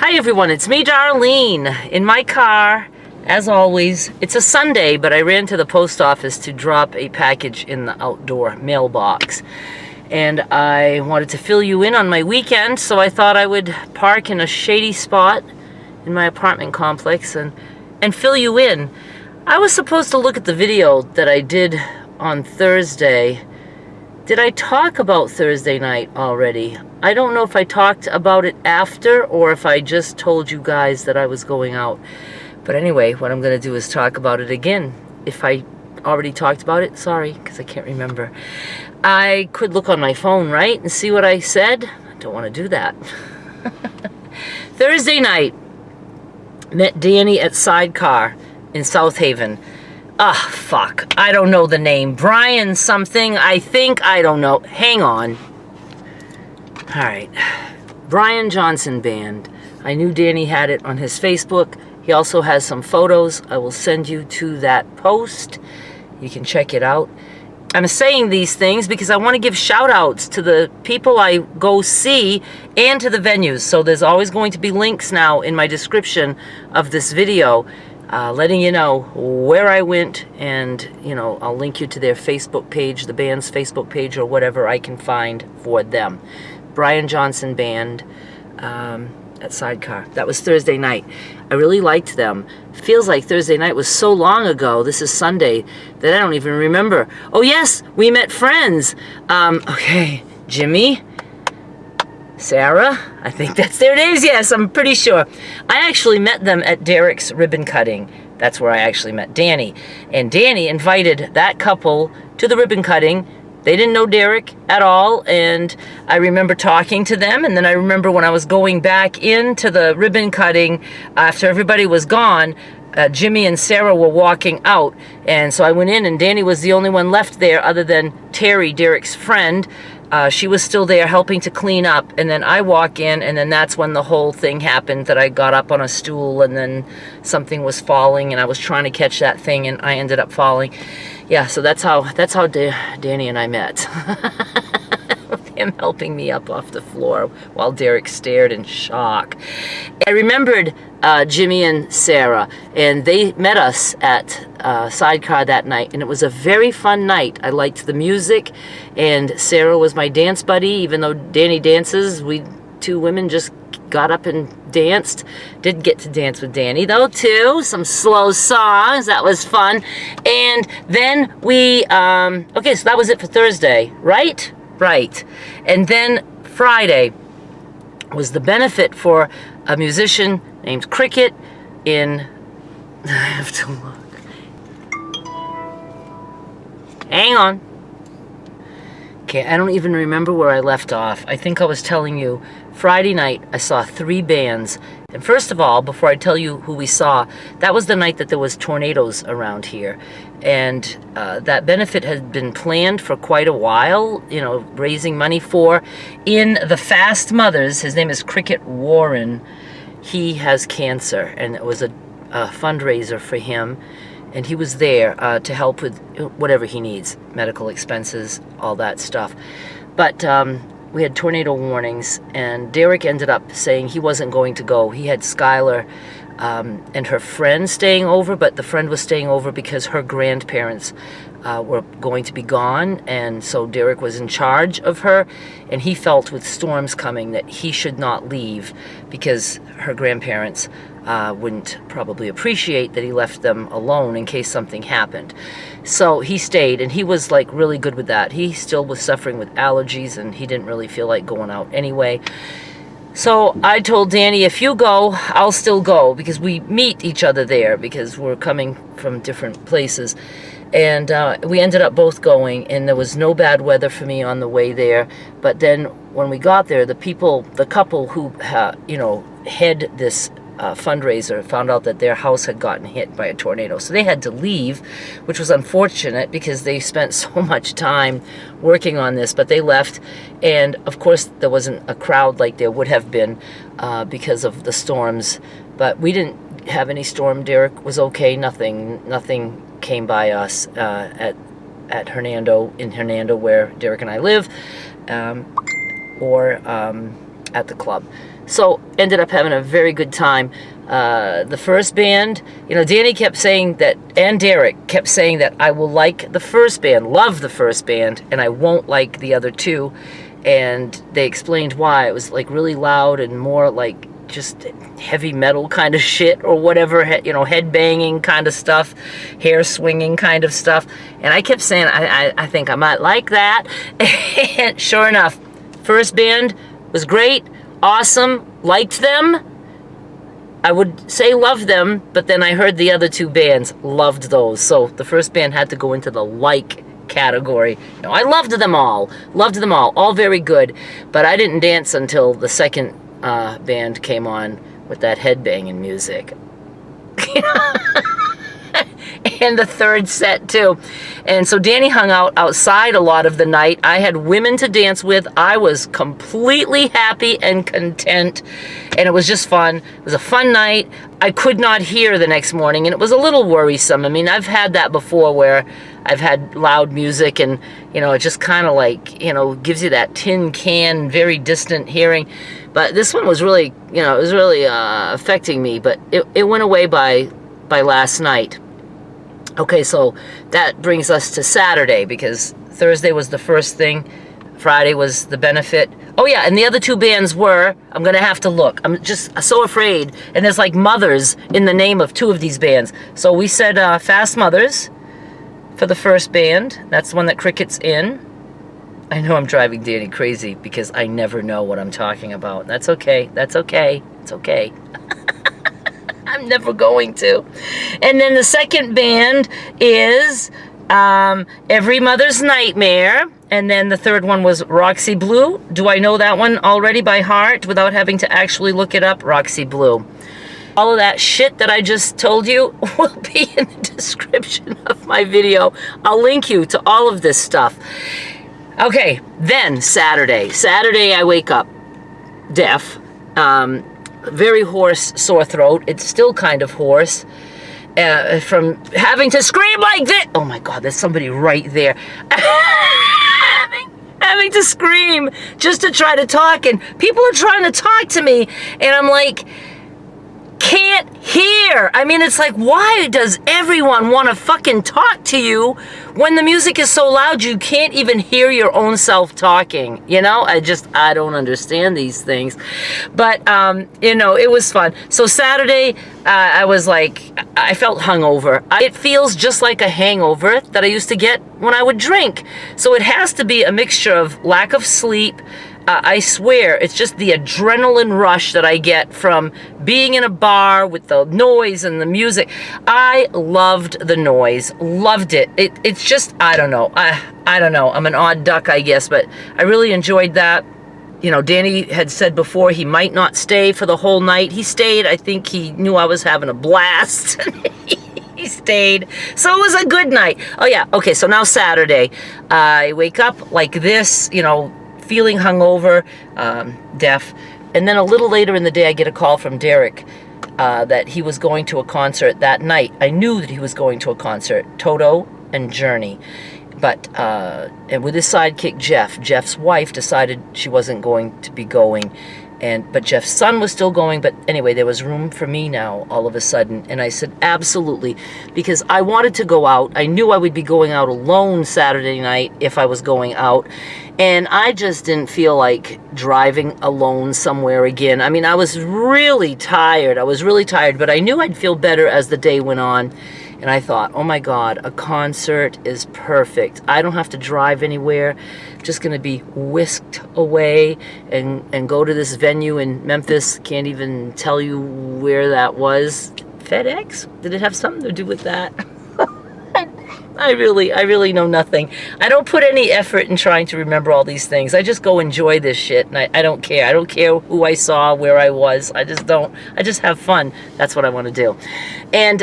Hi everyone, it's me, Darlene, in my car, as always. It's a Sunday, but I ran to the post office to drop a package in the outdoor mailbox. And I wanted to fill you in on my weekend, so I thought I would park in a shady spot in my apartment complex and fill you in. I was supposed to look at the video that I did on Thursday. Did I talk about Thursday night already? I don't know if I talked about it after or if I just told you guys that I was going out. But anyway, what I'm going to do is talk about it again. If I already talked about it, sorry, because I can't remember. I could look on my phone, right, and see what I said. I don't want to do that. Thursday night, met Danny at Sidecar in South Haven. Ah, fuck. I don't know the name. Brian something, I think. I don't know. Hang on. All right. Brian Johnson Band. I knew Danny had it on his Facebook. He also has some photos. I will send you to that post. You can check it out. I'm saying these things because I want to give shout outs to the people I go see and to the venues. So there's always going to be links now in my description of this video. Letting you know where I went, and I'll link you to their Facebook page, the band's Facebook page, or whatever I can find for them. Brian Johnson Band at Sidecar. That was Thursday night. I really liked them. Feels like Thursday night was so long ago. This is Sunday that I don't even remember. Oh yes, we met friends. Okay, Jimmy, Sarah, I think that's their names. Yes, I'm pretty sure. I actually met them at Derek's ribbon cutting. That's where I actually met Danny. And Danny invited that couple to the ribbon cutting. They didn't know Derek at all, and I remember talking to them, and then I remember when I was going back into the ribbon cutting after everybody was gone, Jimmy and Sarah were walking out, and so I went in, and Danny was the only one left there other than Terry, Derek's friend. She was still there helping to clean up, and then I walk in, and then that's when the whole thing happened, that I got up on a stool and then something was falling, and I was trying to catch that thing, and I ended up falling. Yeah, so that's how Danny and I met. With him helping me up off the floor while Derek stared in shock. I remembered Jimmy and Sarah, and they met us at Sidecar that night, and it was a very fun night. I liked the music, and Sarah was my dance buddy. Even though Danny dances, we two women just got up and danced. Did get to dance with Danny though too. Some slow songs. That was fun. And then we okay, so that was it for Thursday, right? Right. And then Friday was the benefit for a musician named Cricket in I have to look. Hang on. Okay, I don't even remember where I left off. I think I was telling you Friday night I saw 3 bands. And first of all, before I tell you who we saw, that was the night that there was tornadoes around here. And that benefit had been planned for quite a while, raising money for. In the Fast Mothers, his name is Cricket Warren. He has cancer, and it was a fundraiser for him. And he was there to help with whatever he needs, medical expenses, all that stuff. But we had tornado warnings, and Derek ended up saying he wasn't going to go. He had Skylar and her friend staying over, but the friend was staying over because her grandparents were going to be gone, and so Derek was in charge of her, and he felt with storms coming that he should not leave because her grandparents wouldn't probably appreciate that he left them alone in case something happened. So he stayed, and he was like really good with that. He still was suffering with allergies, and he didn't really feel like going out anyway. So I told Danny, if you go, I'll still go, because we meet each other there because we're coming from different places. And we ended up both going, and there was no bad weather for me on the way there. But then when we got there, the couple who head this fundraiser found out that their house had gotten hit by a tornado. So they had to leave, which was unfortunate because they spent so much time working on this, but they left. And of course there wasn't a crowd like there would have been because of the storms, but we didn't have any storm. Derek was okay. Nothing came by us at Hernando, in Hernando where Derek and I live, or at the club. So ended up having a very good time. The first band, you know, Danny kept saying that, and Derek kept saying that I will like the first band, love the first band, and I won't like the other two. And they explained why. It was like really loud and more like just heavy metal kind of shit or whatever, you know, head banging kind of stuff, hair swinging kind of stuff. And I kept saying, I think I might like that. And sure enough, first band was great, awesome, liked them. I would say loved them, but then I heard the other two bands, loved those. So the first band had to go into the like category. No, I loved them all very good, but I didn't dance until the second band came on with that headbanging music. And the third set too. And so Danny hung out outside a lot of the night. I had women to dance with. I was completely happy and content, and it was just fun. It was a fun night. I could not hear the next morning, and it was a little worrisome. I mean, I've had that before where I've had loud music and, you know, it just kind of like, you know, gives you that tin can, very distant hearing. But this one was really, you know, it was really affecting me, but it went away by last night. Okay, so that brings us to Saturday, because Thursday was the first thing, Friday was the benefit. Oh yeah, and the other two bands were, I'm gonna have to look, I'm just so afraid, and there's like mothers in the name of two of these bands. So we said Fast Mothers for the first band, that's the one that Cricket's in. I know I'm driving Danny crazy because I never know what I'm talking about. That's okay, it's okay. I'm never going to. And then the second band is Every Mother's Nightmare. And then the third one was Roxy Blue. Do I know that one already by heart without having to actually look it up? Roxy Blue. All of that shit that I just told you will be in the description of my video. I'll link you to all of this stuff. Okay, then Saturday. Saturday I wake up deaf. Very hoarse, sore throat. It's still kind of hoarse from having to scream like this. Oh my God, there's somebody right there. having to scream just to try to talk, and people are trying to talk to me, and I'm like, can't hear. I mean, it's like, why does everyone want to fucking talk to you when the music is so loud you can't even hear your own self talking? You know, I don't understand these things. But, you know, it was fun. So Saturday, I was like, I felt hungover. It feels just like a hangover that I used to get when I would drink. So it has to be a mixture of lack of sleep. I swear, it's just the adrenaline rush that I get from being in a bar with the noise and the music. I loved the noise, loved it. It's just, I don't know. I don't know. I'm an odd duck, I guess, but I really enjoyed that. You know, Danny had said before he might not stay for the whole night. He stayed. I think he knew I was having a blast. He stayed. So it was a good night. Oh, yeah. Okay, so now Saturday. I wake up like this, you know, feeling hungover, deaf, and then a little later in the day I get a call from Derek that he was going to a concert that night. I knew that he was going to a concert, Toto and Journey, but and with his sidekick Jeff's wife decided she wasn't going to be going, but Jeff's son was still going. But anyway, there was room for me now all of a sudden, and I said absolutely, because I wanted to go out. I knew I would be going out alone Saturday night if I was going out, and I just didn't feel like driving alone somewhere again. I mean, I was really tired. But I knew I'd feel better as the day went on. And I thought, oh my God, a concert is perfect. I don't have to drive anywhere. I'm just going to be whisked away and go to this venue in Memphis. Can't even tell you where that was. FedEx? Did it have something to do with that? I really know nothing. I don't put any effort in trying to remember all these things. I just go enjoy this shit, and I don't care. I don't care who I saw, where I was. I just don't. I just have fun. That's what I want to do. And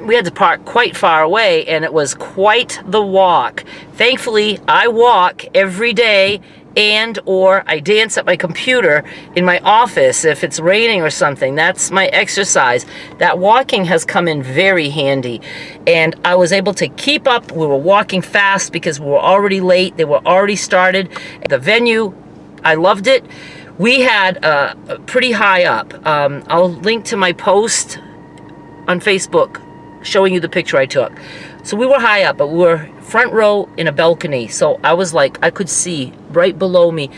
we had to park quite far away, and it was quite the walk. Thankfully, I walk every day, or I dance at my computer in my office if it's raining or something. That's my exercise. That walking has come in very handy, and I was able to keep up. We were walking fast because we were already late. They were already started. The venue, I loved it. We had pretty high up. I'll link to my post on Facebook showing you the picture I took. So we were high up, but we were front row in a balcony. So I was like, I could see right below me.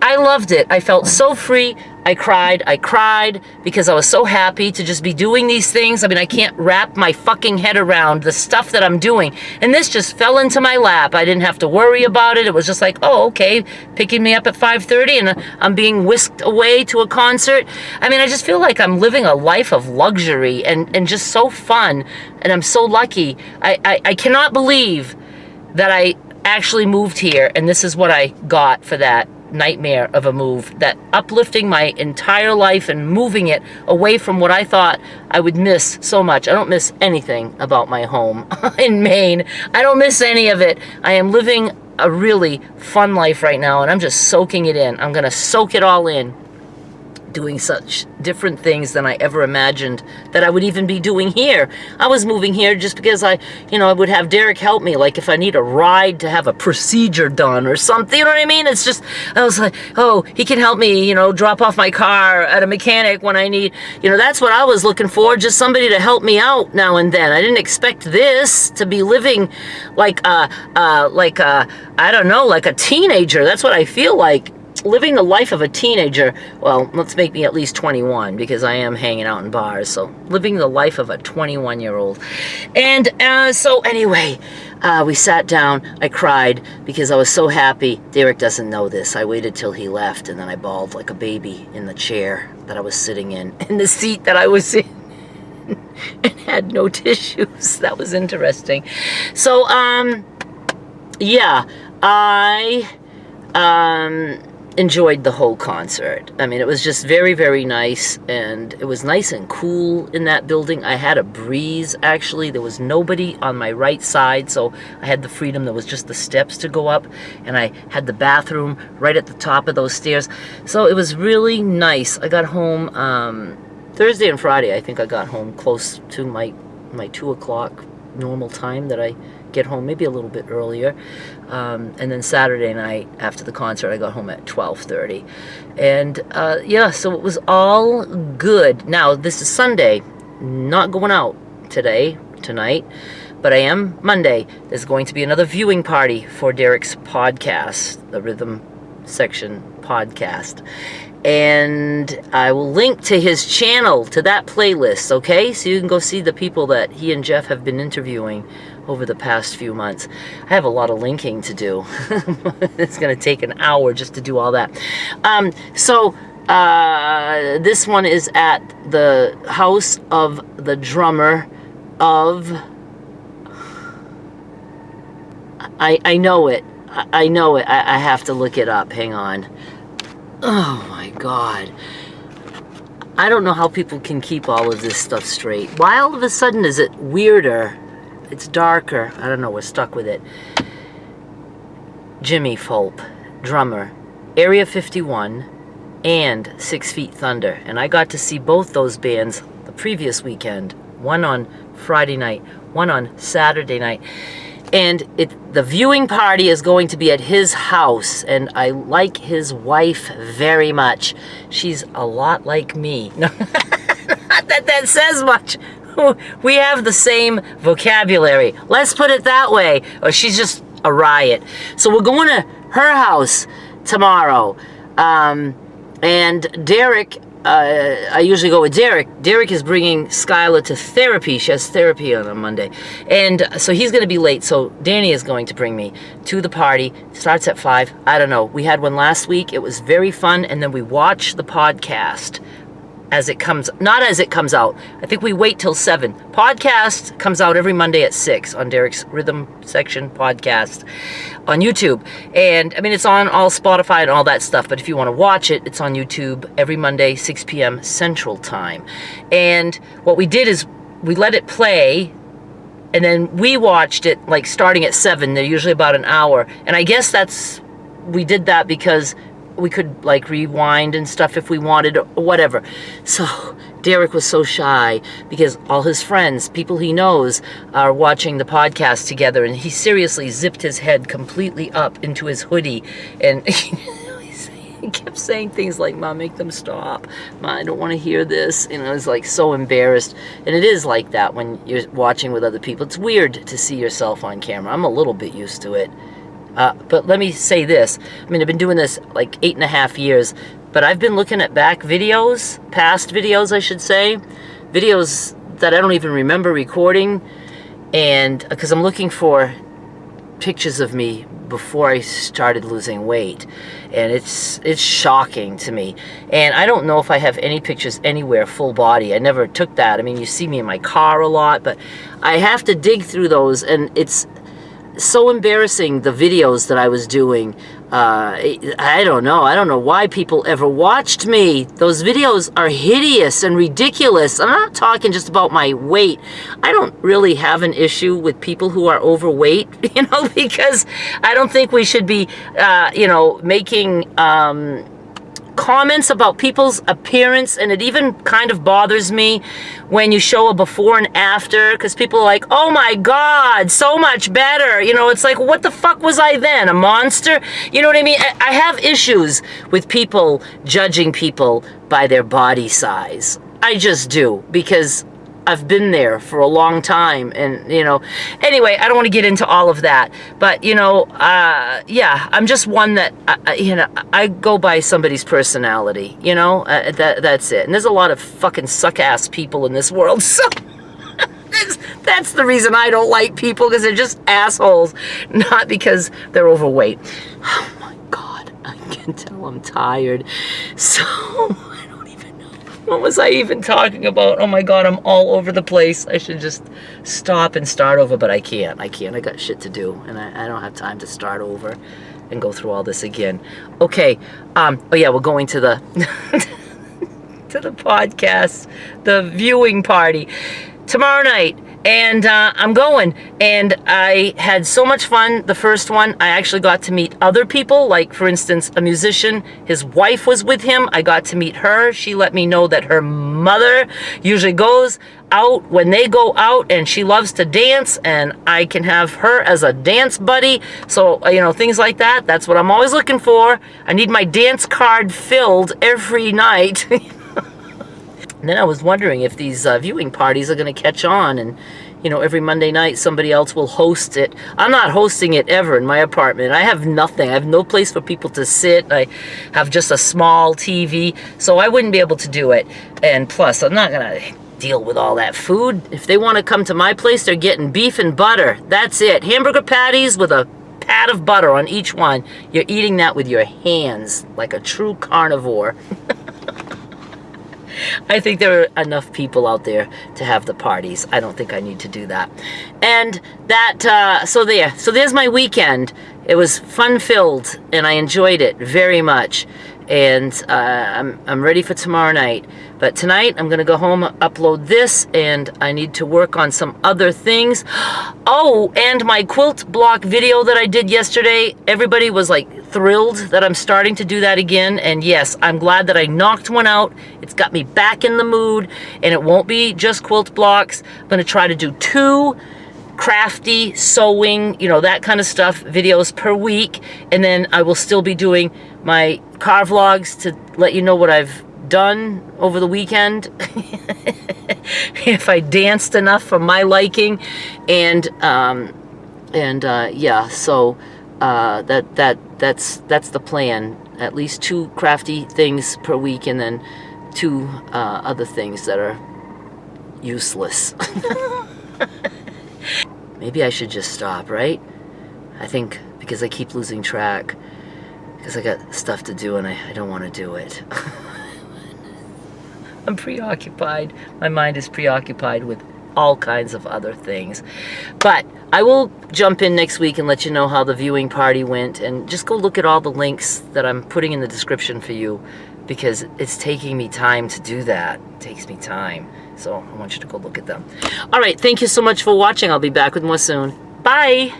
I loved it. I felt so free. I cried because I was so happy to just be doing these things. I mean, I can't wrap my fucking head around the stuff that I'm doing. And this just fell into my lap. I didn't have to worry about it. It was just like, oh, okay, picking me up at 5:30 and I'm being whisked away to a concert. I mean, I just feel like I'm living a life of luxury and just so fun. And I'm so lucky. I cannot believe that I actually moved here and this is what I got for that nightmare of a move, that uplifting my entire life and moving it away from what I thought I would miss so much. I don't miss anything about my home in Maine. I don't miss any of it. I am living a really fun life right now and I'm just soaking it in. I'm going to soak it all in, doing such different things than I ever imagined that I would even be doing here. I was moving here just because I would have Derek help me, like if I need a ride to have a procedure done or something, you know what I mean? It's just, I was like, oh, he can help me, drop off my car at a mechanic when I need, that's what I was looking for, just somebody to help me out now and then. I didn't expect this to be living like I don't know, like a teenager. That's what I feel like. Living the life of a teenager. Well, let's make me at least 21 because I am hanging out in bars. So living the life of a 21-year-old. And so anyway, we sat down. I cried because I was so happy. Derek doesn't know this. I waited till he left and then I bawled like a baby in the chair that I was sitting in the seat that I was in. And had no tissues. That was interesting. So, yeah, I enjoyed the whole concert. I mean, it was just very, very nice, and it was nice and cool in that building. I had a breeze, actually. There was nobody on my right side, so I had the freedom. There was just the steps to go up, and I had the bathroom right at the top of those stairs. So it was really nice. I got home Thursday and Friday. I think I got home close to my 2 o'clock normal time that I get home, maybe a little bit earlier. And then Saturday night after the concert, I got home at 12:30. And yeah, so it was all good. Now, this is Sunday, not going out tonight, but I am Monday. There's going to be another viewing party for Derek's podcast, the Rhythm Section podcast. And I will link to his channel, to that playlist, okay? So you can go see the people that he and Jeff have been interviewing over the past few months. I have a lot of linking to do. It's going to take an hour just to do all that. So this one is at the house of the drummer of... I know it. I know it. I have to look it up. Hang on. Oh my God. I don't know how people can keep all of this stuff straight. Why all of a sudden is it weirder? It's darker. I don't know. We're stuck with it. Jimmy Fulp, drummer, Area 51, and 6 Feet Thunder. And I got to see both those bands the previous weekend. One on Friday night, one on Saturday night. And the viewing party is going to be at his house, and I like his wife very much. She's a lot like me. Not that says much. We have the same vocabulary. Let's put it that way. Or she's just a riot. So we're going to her house tomorrow. And Derek... I usually go with Derek. Derek is bringing Skylar to therapy. She has therapy on a Monday. And so he's going to be late. So Danny is going to bring me to the party. It starts at 5. I don't know. We had one last week. It was very fun. And then we watch the podcast as it comes, not as it comes out. I think we wait till 7. Podcast comes out every Monday at 6 on Derek's Rhythm Section podcast on YouTube. And I mean, it's on all Spotify and all that stuff, but if you want to watch it, it's on YouTube every Monday, 6 p.m. Central Time. And what we did is we let it play, and then we watched it like starting at 7. They're usually about an hour. And I guess we did that because we could like rewind and stuff if we wanted or whatever. So Derek was so shy because all his friends, people he knows, are watching the podcast together, and he seriously zipped his head completely up into his hoodie, and he's saying, he kept saying things like, Mom, make them stop. Mom, I don't want to hear this. You know, I was like so embarrassed. And it is like that when you're watching with other people. It's weird to see yourself on camera. I'm a little bit used to it. But let me say this. I mean, I've been doing this like 8.5 years, but I've been looking at back videos, past videos, I should say, videos that I don't even remember recording, and because I'm looking for pictures of me before I started losing weight, and it's shocking to me. And I don't know if I have any pictures anywhere full body. I never took that. I mean, you see me in my car a lot, but I have to dig through those, and it's so embarrassing, the videos that I was doing. I don't know why people ever watched me. Those videos are hideous and ridiculous. I'm not talking just about my weight. I don't really have an issue with people who are overweight, you know, because I don't think we should be, you know, making comments about people's appearance, and it even kind of bothers me when you show a before and after, because people are like, oh my God, so much better. You know, it's like, what the fuck was I then? A monster? You know what I mean? I have issues with people judging people by their body size. I just do, because I've been there for a long time, and, you know, anyway, I don't want to get into all of that, but, you know, yeah, I'm just one that, you know, I go by somebody's personality, you know, that's it. And there's a lot of fucking suck-ass people in this world, so that's the reason I don't like people, because they're just assholes, not because they're overweight. Oh my God, I can tell I'm tired, so what was I even talking about? Oh my God, I'm all over the place. I should just stop and start over, but I can't. I got shit to do, and I don't have time to start over and go through all this again. Okay. Oh yeah, we're going to the to the podcast, the viewing party tomorrow night. And I'm going, and I had so much fun. The first one, I actually got to meet other people, like, for instance, a musician. His wife was with him. I got to meet her. She let me know that her mother usually goes out when they go out, and she loves to dance, and I can have her as a dance buddy. So, you know, things like that. That's what I'm always looking for. I need my dance card filled every night. And then I was wondering if these viewing parties are going to catch on, and, you know, every Monday night somebody else will host it. I'm not hosting it ever in my apartment. I have nothing. I have no place for people to sit. I have just a small TV, so I wouldn't be able to do it. And plus, I'm not going to deal with all that food. If they want to come to my place, they're getting beef and butter. That's it. Hamburger patties with a pat of butter on each one. You're eating that with your hands like a true carnivore. I think there are enough people out there to have the parties. I don't think I need to do that. And that, so there's my weekend. It was fun-filled, and I enjoyed it very much. And I'm ready for tomorrow night. But tonight, I'm going to go home, upload this, and I need to work on some other things. Oh, and my quilt block video that I did yesterday, everybody was like thrilled that I'm starting to do that again. And yes, I'm glad that I knocked one out. It's got me back in the mood, and it won't be just quilt blocks. I'm going to try to do 2 crafty, sewing, you know, that kind of stuff, videos per week. And then I will still be doing my car vlogs to let you know what I've done over the weekend. If I danced enough for my liking. And yeah, so that's the plan. At least 2 crafty things per week, and then 2 other things that are useless. Maybe I should just stop, right? I think because I keep losing track, because I got stuff to do and I don't want to do it. I'm preoccupied. My mind is preoccupied with all kinds of other things. But I will jump in next week and let you know how the viewing party went, and just go look at all the links that I'm putting in the description for you, because it's taking me time to do that. It takes me time. So I want you to go look at them. All right, thank you so much for watching. I'll be back with more soon. Bye!